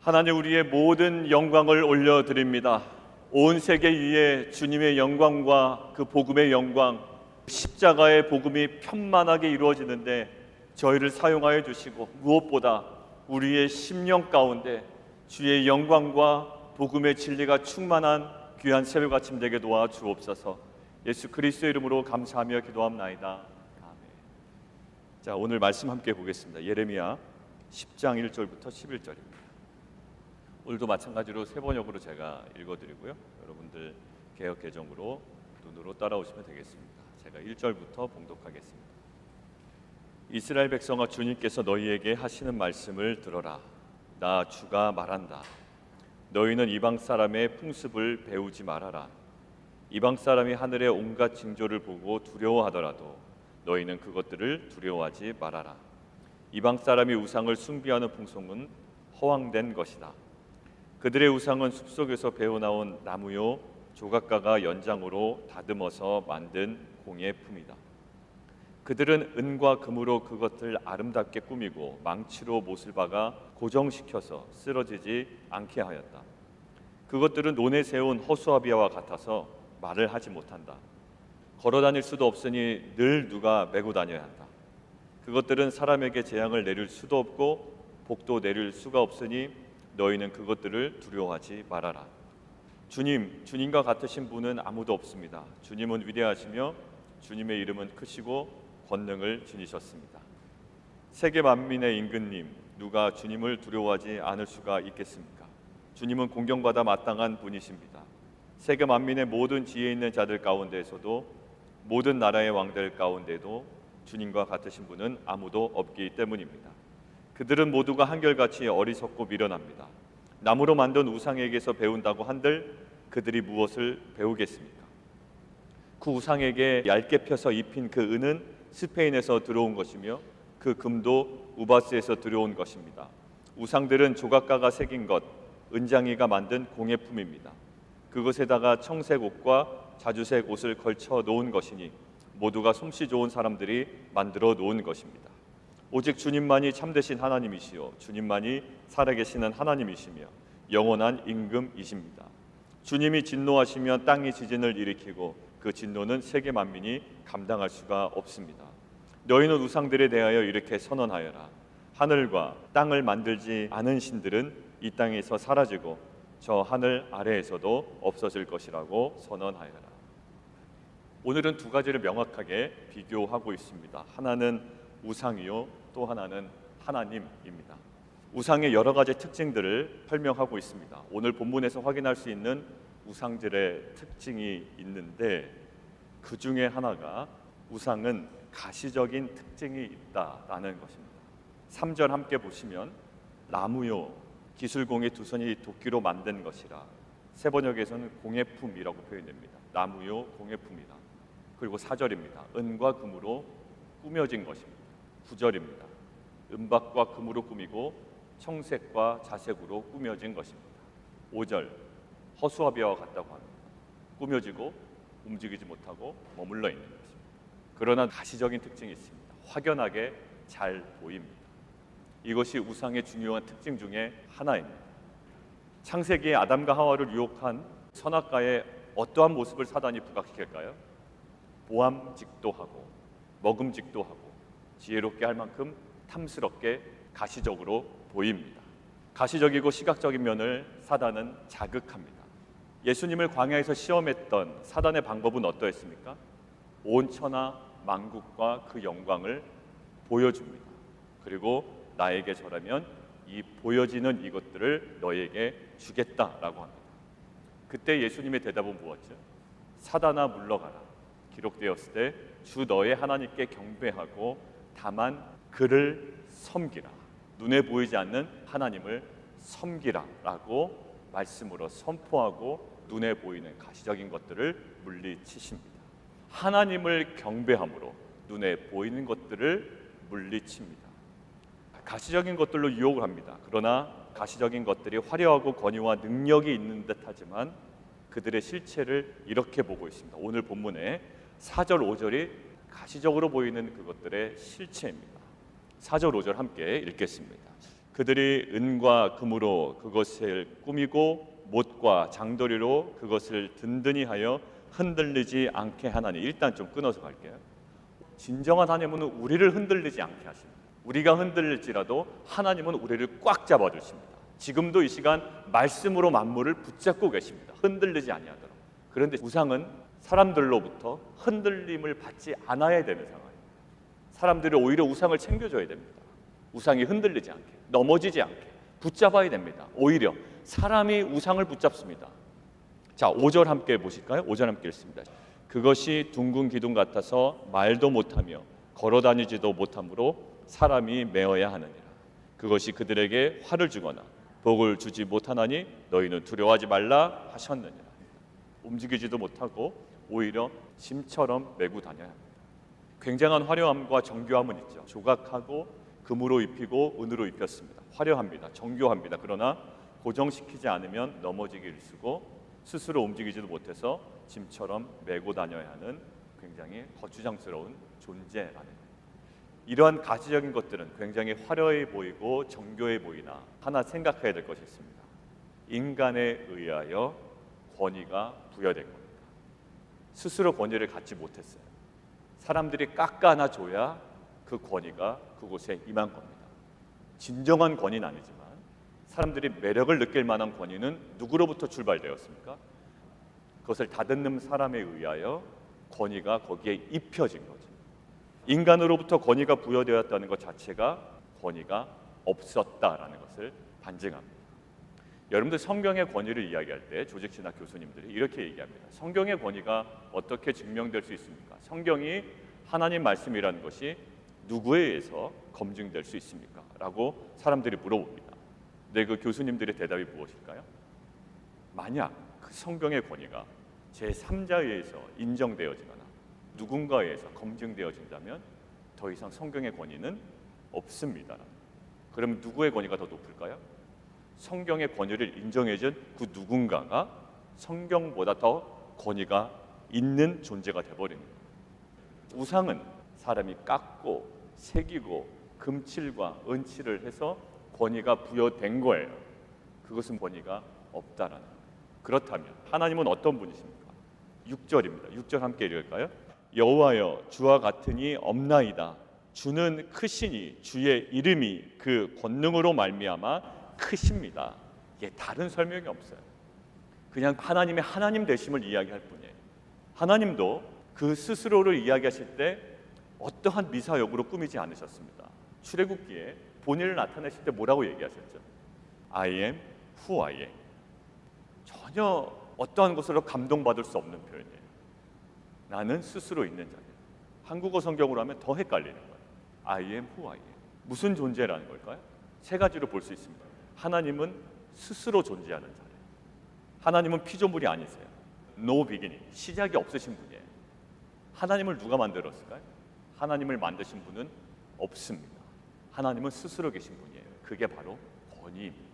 하나님, 우리의 모든 영광을 올려드립니다. 온 세계 위에 주님의 영광과 그 복음의 영광, 십자가의 복음이 편만하게 이루어지는데 저희를 사용하여 주시고, 무엇보다 우리의 심령 가운데 주의 영광과 복음의 진리가 충만한 귀한 새벽 아침 되게 도와 주옵소서. 예수 그리스도의 이름으로 감사하며 기도합나이다. 아멘. 자, 오늘 말씀 함께 보겠습니다. 예레미야 10장 1절부터 11절입니다. 오늘도 마찬가지로 세 번역으로 제가 읽어드리고요, 여러분들 개역 개정으로 눈으로 따라오시면 되겠습니다. 제가 1절부터 봉독하겠습니다. 이스라엘 백성아, 주님께서 너희에게 하시는 말씀을 들어라. 나 주가 말한다. 너희는 이방 사람의 풍습을 배우지 말아라. 이방 사람이 하늘의 온갖 징조를 보고 두려워하더라도 너희는 그것들을 두려워하지 말아라. 이방 사람이 우상을 숭배하는 풍속은 허황된 것이다. 그들의 우상은 숲속에서 베어나온 나무요 조각가가 연장으로 다듬어서 만든 공예품이다. 그들은 은과 금으로 그것을 아름답게 꾸미고 망치로 못을 박아 고정시켜서 쓰러지지 않게 하였다. 그것들은 논에 세운 허수아비와 같아서 말을 하지 못한다. 걸어다닐 수도 없으니 늘 누가 메고 다녀야 한다. 그것들은 사람에게 재앙을 내릴 수도 없고 복도 내릴 수가 없으니 너희는 그것들을 두려워하지 말아라. 주님과 같으신 분은 아무도 없습니다. 주님은 위대하시며 주님의 이름은 크시고 권능을 지니셨습니다. 세계 만민의 임금님, 누가 주님을 두려워하지 않을 수가 있겠습니까? 주님은 공경받아 마땅한 분이십니다. 세계 만민의 모든 지혜 있는 자들 가운데에서도, 모든 나라의 왕들 가운데도 주님과 같으신 분은 아무도 없기 때문입니다. 그들은 모두가 한결같이 어리석고 미련합니다. 나무로 만든 우상에게서 배운다고 한들 그들이 무엇을 배우겠습니까? 그 우상에게 얇게 펴서 입힌 그 은은 스페인에서 들어온 것이며 그 금도 우바스에서 들어온 것입니다. 우상들은 조각가가 새긴 것, 은장이가 만든 공예품입니다. 그것에다가 청색 옷과 자주색 옷을 걸쳐 놓은 것이니 모두가 솜씨 좋은 사람들이 만들어 놓은 것입니다. 오직 주님만이 참되신 하나님이시요, 주님만이 살아계시는 하나님이시며 영원한 임금이십니다. 주님이 진노하시면 땅이 지진을 일으키고 그 진노는 세계 만민이 감당할 수가 없습니다. 너희는 우상들에 대하여 이렇게 선언하여라. 하늘과 땅을 만들지 않은 신들은 이 땅에서 사라지고 저 하늘 아래에서도 없어질 것이라고 선언하여라. 오늘은 두 가지를 명확하게 비교하고 있습니다. 하나는 우상이요, 또 하나는 하나님입니다. 우상의 여러 가지 특징들을 설명하고 있습니다. 오늘 본문에서 확인할 수 있는 우상들의 특징이 있는데, 그 중에 하나가 우상은 가시적인 특징이 있다라는 것입니다. 3절 함께 보시면, 나무요 기술공의 두 손이 도끼로 만든 것이라. 세 번역에서는 공예품이라고 표현됩니다. 나무요 공예품이다. 그리고 4절입니다. 은과 금으로 꾸며진 것입니다. 9절입니다. 은박과 금으로 꾸미고 청색과 자색으로 꾸며진 것입니다. 5절, 허수아비와 같다고 합니다. 꾸며지고 움직이지 못하고 머물러 있는 것입니다. 그러나 가시적인 특징이 있습니다. 확연하게 잘 보입니다. 이것이 우상의 중요한 특징 중에 하나입니다. 창세기에 아담과 하와를 유혹한 선악과의 어떠한 모습을 사단이 부각시킬까요? 보암직도 하고 먹음직도 하고 지혜롭게 할 만큼 탐스럽게 가시적으로 보입니다. 가시적이고 시각적인 면을 사단은 자극합니다. 예수님을 광야에서 시험했던 사단의 방법은 어떠했습니까? 온 천하 만국과 그 영광을 보여줍니다. 그리고 나에게 절하면 이 보여지는 이것들을 너에게 주겠다라고 합니다. 그때 예수님의 대답은 무엇이죠? 사단아 물러가라. 기록되었을 때 주 너의 하나님께 경배하고 다만 그를 섬기라. 눈에 보이지 않는 하나님을 섬기라 라고 말씀으로 선포하고 눈에 보이는 가시적인 것들을 물리치십니다. 하나님을 경배함으로 눈에 보이는 것들을 물리칩니다. 가시적인 것들로 유혹을 합니다. 그러나 가시적인 것들이 화려하고 권위와 능력이 있는 듯하지만 그들의 실체를 이렇게 보고 있습니다. 오늘 본문에 4절 5절이 가시적으로 보이는 그것들의 실체입니다. 4절 5절 함께 읽겠습니다. 그들이 은과 금으로 그것을 꾸미고 못과 장도리로 그것을 든든히 하여 흔들리지 않게 하나니. 일단 좀 끊어서 갈게요. 진정한 하나님은 우리를 흔들리지 않게 하십니다. 우리가 흔들릴지라도 하나님은 우리를 꽉 잡아주십니다. 지금도 이 시간 말씀으로 만물을 붙잡고 계십니다. 흔들리지 아니하도록. 그런데 우상은 사람들로부터 흔들림을 받지 않아야 되는 상황입니다. 사람들이 오히려 우상을 챙겨줘야 됩니다. 우상이 흔들리지 않게, 넘어지지 않게 붙잡아야 됩니다. 오히려 사람이 우상을 붙잡습니다. 자, 5절 함께 보실까요? 5절 함께 읽습니다. 그것이 둥근 기둥 같아서 말도 못하며 걸어다니지도 못하므로 사람이 메어야 하느니라. 그것이 그들에게 화를 주거나 복을 주지 못하나니 너희는 두려워하지 말라 하셨느니라. 움직이지도 못하고 오히려 짐처럼 메고 다녀야 합니다. 굉장한 화려함과 정교함은 있죠. 조각하고 금으로 입히고 은으로 입혔습니다. 화려합니다. 정교합니다. 그러나 고정시키지 않으면 넘어지기 일쑤고 스스로 움직이지도 못해서 짐처럼 메고 다녀야 하는 굉장히 거추장스러운 존재라는 거예요. 이러한 가시적인 것들은 굉장히 화려해 보이고 정교해 보이나 하나 생각해야 될 것이 있습니다. 인간에 의하여 권위가 부여된 겁니다. 스스로 권위를 갖지 못했어요. 사람들이 깎아나 줘야 그 권위가 그곳에 임한 겁니다. 진정한 권위는 아니지만 사람들이 매력을 느낄 만한 권위는 누구로부터 출발되었습니까? 그것을 다듬는 사람에 의하여 권위가 거기에 입혀진 거죠. 인간으로부터 권위가 부여되었다는 것 자체가 권위가 없었다라는 것을 반증합니다. 여러분들 성경의 권위를 이야기할 때 조직신학 교수님들이 이렇게 얘기합니다. 성경의 권위가 어떻게 증명될 수 있습니까? 성경이 하나님 말씀이라는 것이 누구에 의해서 검증될 수 있습니까? 라고 사람들이 물어봅니다. 근데 그 교수님들의 대답이 무엇일까요? 만약 그 성경의 권위가 제3자에 의해서 인정되어지거나 누군가에 의해서 검증되어진다면 더 이상 성경의 권위는 없습니다. 그러면 누구의 권위가 더 높을까요? 성경의 권위를 인정해준 그 누군가가 성경보다 더 권위가 있는 존재가 되어버리는 거예요. 우상은 사람이 깎고 새기고 금칠과 은칠을 해서 권위가 부여된 거예요. 그것은 권위가 없다라는 거예요. 그렇다면 하나님은 어떤 분이십니까? 6절입니다. 6절 함께 읽을까요? 여호와여 주와 같으니 없나이다. 주는 크시니 주의 이름이 그 권능으로 말미암아 크십니다. 이게 다른 설명이 없어요. 그냥 하나님의 하나님 되심을 이야기할 뿐이에요. 하나님도 그 스스로를 이야기하실 때 어떠한 미사역으로 꾸미지 않으셨습니다. 출애굽기에 본인을 나타내실 때 뭐라고 얘기하셨죠? I am who I am. 전혀 어떠한 것으로 감동받을 수 없는 표현이에요. 나는 스스로 있는 자예요. 한국어 성경으로 하면 더 헷갈리는 거예요. I am who I am. 무슨 존재라는 걸까요? 세 가지로 볼 수 있습니다. 하나님은 스스로 존재하는 자예요. 하나님은 피조물이 아니세요. No beginning, 시작이 없으신 분이에요. 하나님을 누가 만들었을까요? 하나님을 만드신 분은 없습니다. 하나님은 스스로 계신 분이에요. 그게 바로 권위입니다.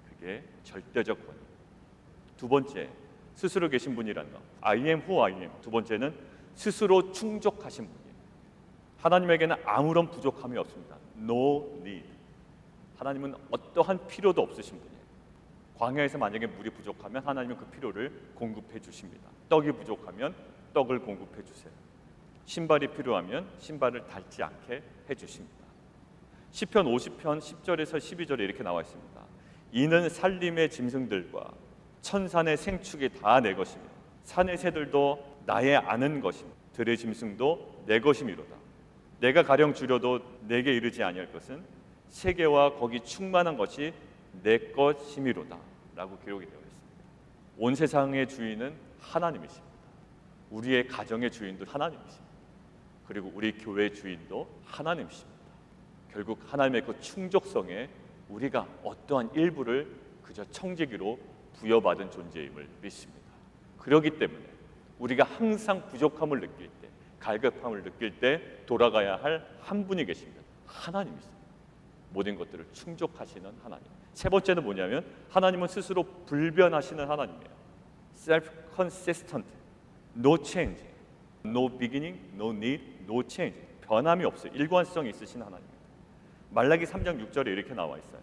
그게 절대적 권위. 두 번째, 스스로 계신 분이라는 거. I am who I am. 두 번째는 스스로 충족하신 분이에요. 하나님에게는 아무런 부족함이 없습니다. No need. 하나님은 어떠한 필요도 없으신 분이에요. 광야에서 만약에 물이 부족하면 하나님은 그 필요를 공급해 주십니다. 떡이 부족하면 떡을 공급해 주세요. 신발이 필요하면 신발을 닳지 않게 해 주십니다. 시편 50편 10절에서 12절에 이렇게 나와 있습니다. 이는 산림의 짐승들과 천산의 생축이 다 내 것이며 산의 새들도 나의 아는 것이며 들의 짐승도 내 것이미로다. 내가 가령 줄여도 내게 이르지 아니할 것은 세계와 거기 충만한 것이 내 것이미로다 라고 기록이 되어 있습니다. 온 세상의 주인은 하나님이십니다. 우리의 가정의 주인도 하나님이십니다. 그리고 우리 교회의 주인도 하나님이십니다. 결국 하나님의 그 충족성에 우리가 어떠한 일부를 그저 청지기로 부여받은 존재임을 믿습니다. 그렇기 때문에 우리가 항상 부족함을 느낄 때, 갈급함을 느낄 때 돌아가야 할 한 분이 계십니다. 하나님이십니다. 모든 것들을 충족하시는 하나님. 세 번째는 뭐냐면 하나님은 스스로 불변하시는 하나님이에요. Self-consistent, no change, no beginning, no need, no change. 변함이 없어요. 일관성이 있으신 하나님입니다. 말라기 3장 6절에 이렇게 나와 있어요.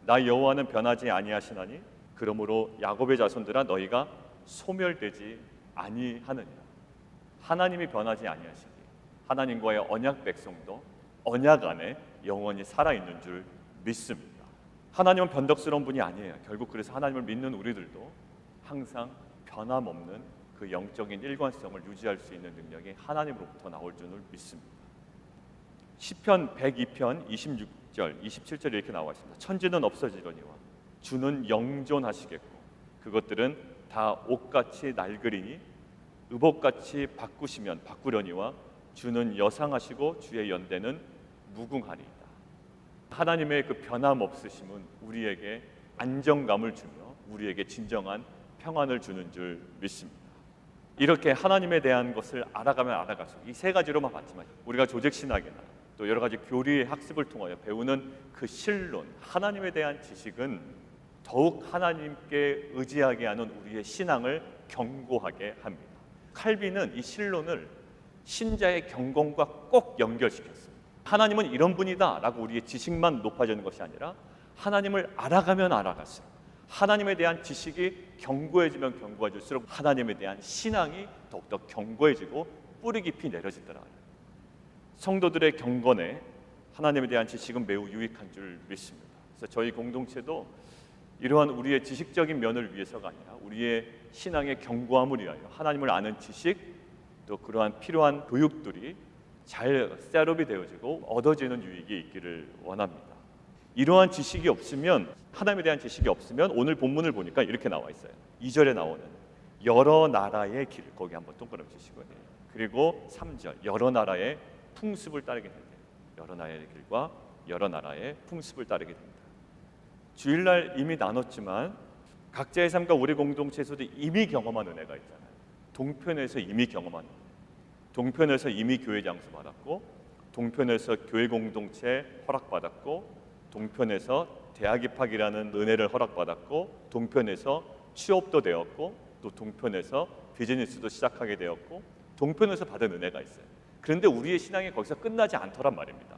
나 여호와는 변하지 아니하시나니 그러므로 야곱의 자손들아 너희가 소멸되지 아니하느니라. 하나님이 변하지 아니하시기, 하나님과의 언약 백성도 언약 안에 영원히 살아있는 줄 믿습니다. 하나님은 변덕스러운 분이 아니에요. 결국 그래서 하나님을 믿는 우리들도 항상 변함없는 그 영적인 일관성을 유지할 수 있는 능력이 하나님으로부터 나올 줄을 믿습니다. 시편 102편 26절, 27절 이렇게 나와 있습니다. 천지는 없어지려니와 주는 영존하시겠고 그것들은 다 옷같이 낡으리니 의복같이 바꾸시면 바꾸려니와 주는 여상하시고 주의 연대는 무궁하리이다. 하나님의 그 변함없으심은 우리에게 안정감을 주며 우리에게 진정한 평안을 주는 줄 믿습니다. 이렇게 하나님에 대한 것을 알아가면 알아갈수록 이 세 가지로만 봤지만 우리가 조직신학이나 또 여러 가지 교리의 학습을 통하여 배우는 그 신론, 하나님에 대한 지식은 더욱 하나님께 의지하게 하는 우리의 신앙을 견고하게 합니다. 칼빈은 이 신론을 신자의 경건과 꼭 연결시켰습니다. 하나님은 이런 분이다 라고 우리의 지식만 높아지는 것이 아니라 하나님을 알아가면 알아갈수록 하나님에 대한 지식이 견고해지면 견고해질수록 하나님에 대한 신앙이 더욱더 견고해지고 뿌리 깊이 내려지더라고요. 성도들의 경건에 하나님에 대한 지식은 매우 유익한 줄 믿습니다. 그래서 저희 공동체도 이러한 우리의 지식적인 면을 위해서가 아니라 우리의 신앙의 견고함을 위하여 하나님을 아는 지식, 또 그러한 필요한 교육들이 잘 셋업이 되어지고 얻어지는 유익이 있기를 원합니다. 이러한 지식이 없으면, 하나님에 대한 지식이 없으면 오늘 본문을 보니까 이렇게 나와 있어요. 2절에 나오는 여러 나라의 길, 거기 한번 동그라미 치시고요. 그리고 3절 여러 나라의 풍습을 따르게 됩니다. 여러 나라의 길과 여러 나라의 풍습을 따르게 됩니다. 주일날 이미 나눴지만 각자의 삶과 우리 공동체에서도 이미 경험한 은혜가 있잖아요. 동편에서 이미 경험한 은혜. 동편에서 이미 교회 장소 받았고, 동편에서 교회 공동체 허락받았고, 동편에서 대학 입학이라는 은혜를 허락받았고, 동편에서 취업도 되었고, 또 동편에서 비즈니스도 시작하게 되었고, 동편에서 받은 은혜가 있어요. 그런데 우리의 신앙이 거기서 끝나지 않더란 말입니다.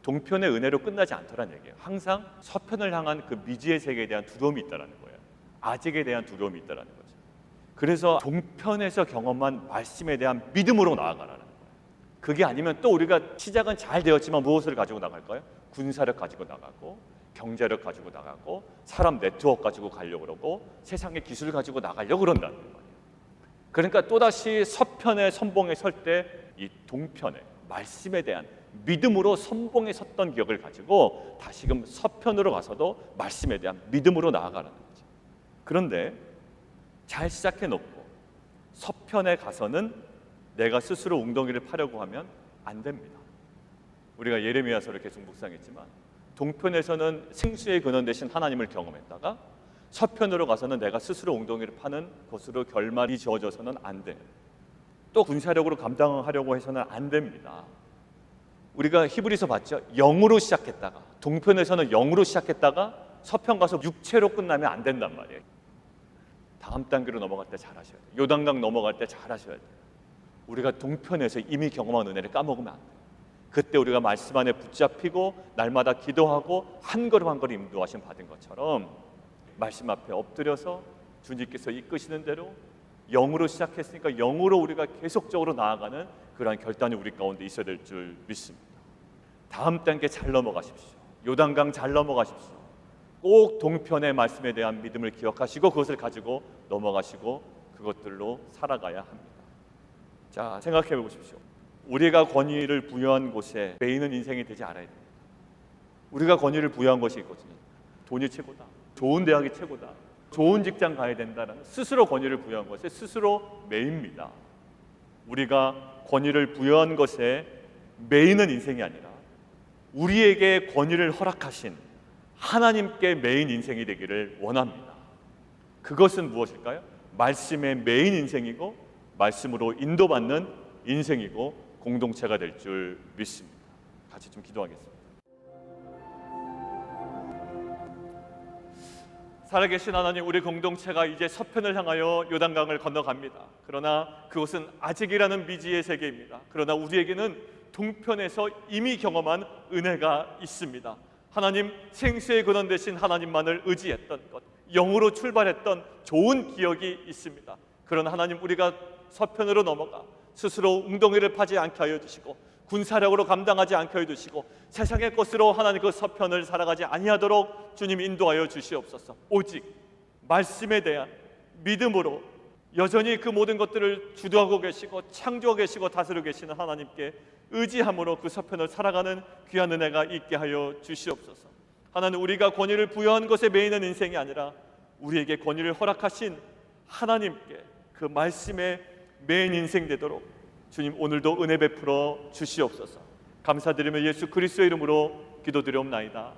동편의 은혜로 끝나지 않더란 얘기예요. 항상 서편을 향한 그 미지의 세계에 대한 두려움이 있다는 거예요. 아직에 대한 두려움이 있다는 거죠. 그래서 동편에서 경험한 말씀에 대한 믿음으로 나아가라는 거예요. 그게 아니면 또 우리가 시작은 잘 되었지만 무엇을 가지고 나갈까요? 군사력 가지고 나가고, 경제력 가지고 나가고, 사람 네트워크 가지고 가려고 그러고, 세상의 기술 가지고 나가려고 그런다는 거예요. 그러니까 또다시 서편의 선봉에 설 때 이 동편의 말씀에 대한 믿음으로 선봉에 섰던 기억을 가지고 다시금 서편으로 가서도 말씀에 대한 믿음으로 나아가는 거죠. 그런데 잘 시작해 놓고 서편에 가서는 내가 스스로 웅덩이를 파려고 하면 안 됩니다. 우리가 예레미야서를 계속 묵상했지만 동편에서는 생수의 근원 대신 하나님을 경험했다가 서편으로 가서는 내가 스스로 웅덩이를 파는 것으로 결말이 지어져서는 안 돼요. 또 군사력으로 감당하려고 해서는 안 됩니다. 우리가 히브리서 봤죠? 영으로 시작했다가, 동편에서는 영으로 시작했다가 서편 가서 육체로 끝나면 안 된단 말이에요. 다음 단계로 넘어갈 때 잘하셔야 돼요. 요단강 넘어갈 때 잘하셔야 돼요. 우리가 동편에서 이미 경험한 은혜를 까먹으면 안 돼요. 그때 우리가 말씀 안에 붙잡히고 날마다 기도하고 한 걸음 한 걸음 인도하심 받은 것처럼 말씀 앞에 엎드려서 주님께서 이끄시는 대로 영으로 시작했으니까 영으로 우리가 계속적으로 나아가는 그러한 결단이 우리 가운데 있어야 될 줄 믿습니다. 다음 단계 잘 넘어가십시오. 요단강 잘 넘어가십시오. 꼭 동편의 말씀에 대한 믿음을 기억하시고 그것을 가지고 넘어가시고 그것들로 살아가야 합니다. 자, 생각해 보십시오. 우리가 권위를 부여한 곳에 매이는 인생이 되지 않아야 됩니다. 우리가 권위를 부여한 것이 있거든요. 돈이 최고다, 좋은 대학이 최고다, 좋은 직장 가야 된다는 스스로 권위를 부여한 것에 스스로 매입니다. 우리가 권위를 부여한 것에 매이는 인생이 아니라 우리에게 권위를 허락하신 하나님께 매인 인생이 되기를 원합니다. 그것은 무엇일까요? 말씀의 매인 인생이고 말씀으로 인도받는 인생이고 공동체가 될 줄 믿습니다. 같이 좀 기도하겠습니다. 살아계신 하나님, 우리 공동체가 이제 서편을 향하여 요단강을 건너갑니다. 그러나 그것은 아직이라는 미지의 세계입니다. 그러나 우리에게는 동편에서 이미 경험한 은혜가 있습니다. 하나님 생수의 근원 되신 하나님만을 의지했던 것, 영으로 출발했던 좋은 기억이 있습니다. 그런 하나님, 우리가 서편으로 넘어가 스스로 웅덩이를 파지 않게 하여 주시고 군사력으로 감당하지 않게 하여 주시고 세상의 것으로 하나님 그 서편을 살아가지 아니하도록 주님 인도하여 주시옵소서. 오직 말씀에 대한 믿음으로 여전히 그 모든 것들을 주도하고 계시고 창조하고 계시고 다스리고 계시는 하나님께 의지함으로 그 서편을 살아가는 귀한 은혜가 있게 하여 주시옵소서. 하나님, 우리가 권위를 부여한 것에 매이는 인생이 아니라 우리에게 권위를 허락하신 하나님께 그 말씀에 매인 인생 되도록 주님 오늘도 은혜 베풀어 주시옵소서. 감사드리며 예수 그리스도의 이름으로 기도드리옵나이다.